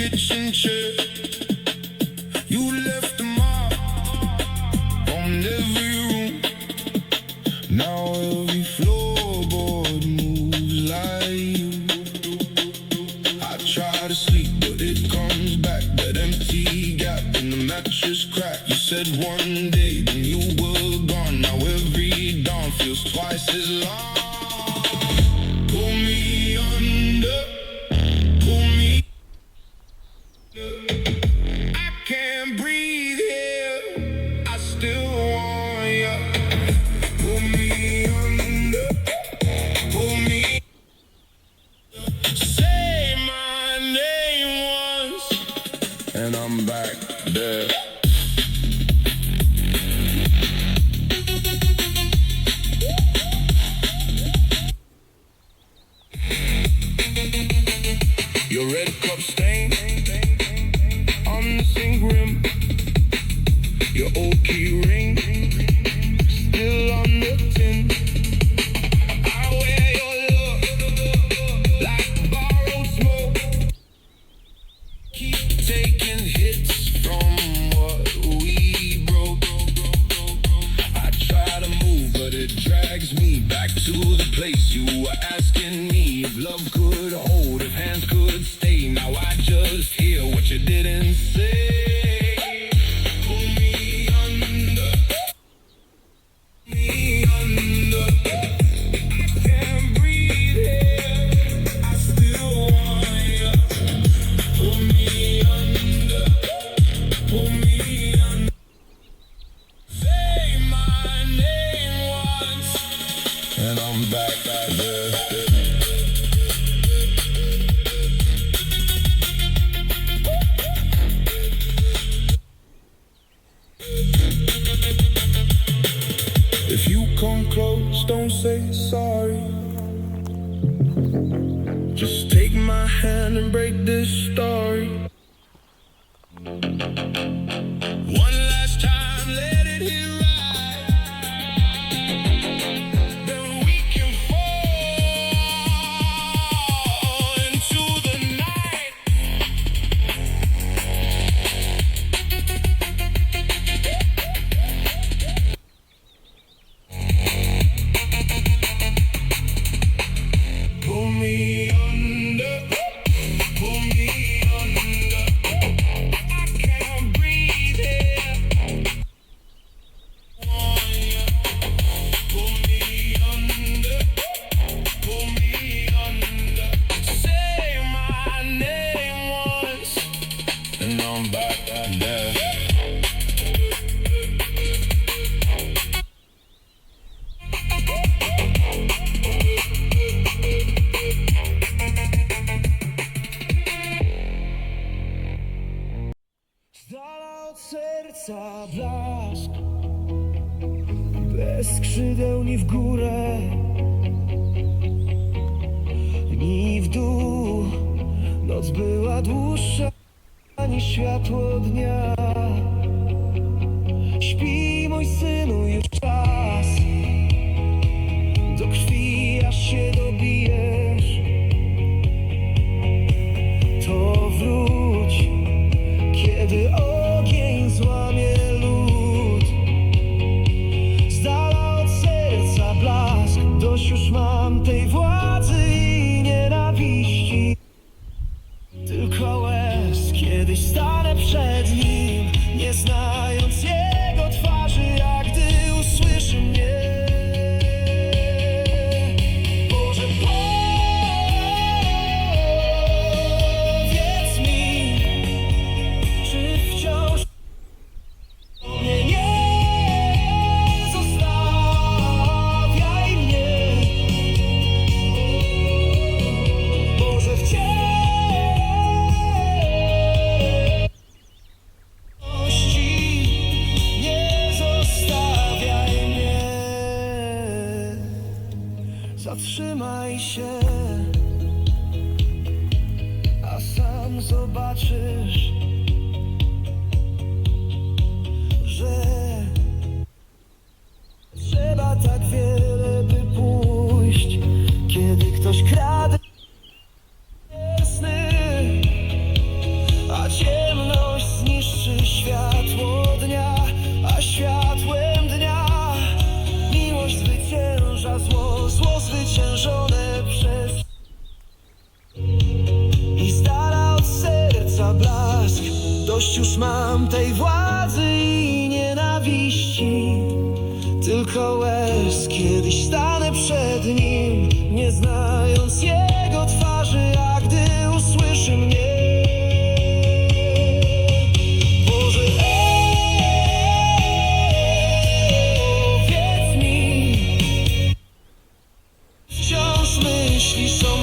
kitchen chair. You left a mark on every room. Now every floorboard moves like you. I try to sleep, but it comes back. That empty gap in the mattress crack. You said one day, then you were gone. Now every dawn feels twice as long. Pull me under, pull me under. I can't breathe here, I still want you. Pull me under, pull me. Say my name once, and I'm back there. Your red cup stain on the sink rim. Your old key ring still on the tin. I wear your look like borrowed smoke. Keep taking hits from what we broke. I try to move, but it drags me back to the place you were asking me if love could hold, if hands could stay. Now I just hear what you didn't say. Pull me under, me under. I can't breathe here, I still want you. Pull me under, pull me under. Say my name once, and I'm back there. If you come close, don't say sorry. Just take my hand and break this story. One last time, let it hit right. Then we can fall into the night. Pull me under, pull me under. I can't breathe here. Pull me under, pull me under. Say my name once, and I'm back there. Z dala od serca blask, bez skrzydeł ni w górę, ni w dół. Noc była dłuższa niż światło dnia. Śpi, mój synu, już czas do krwi, aż się dobijesz. To wróć, kiedy ogień złamie lód. Z dala od serca blask, dość już mam tej władzy i nienawiści. Tylko łez, kiedyś stanę przed nim, nie znając jego twarzy, a gdy usłyszy mnie. Boże, powiedz mi, czy wciąż mnie nie zostawiaj mnie. Boże, wciąż nie zostawiaj mnie. Zatrzymaj się, a sam zobaczysz, że trzeba tak wiele, by pójść, kiedy ktoś kradnie sny. pragnąc jego twarzy, a gdy usłyszy mnie, Boże, powiedz mi, wciąż myślisz o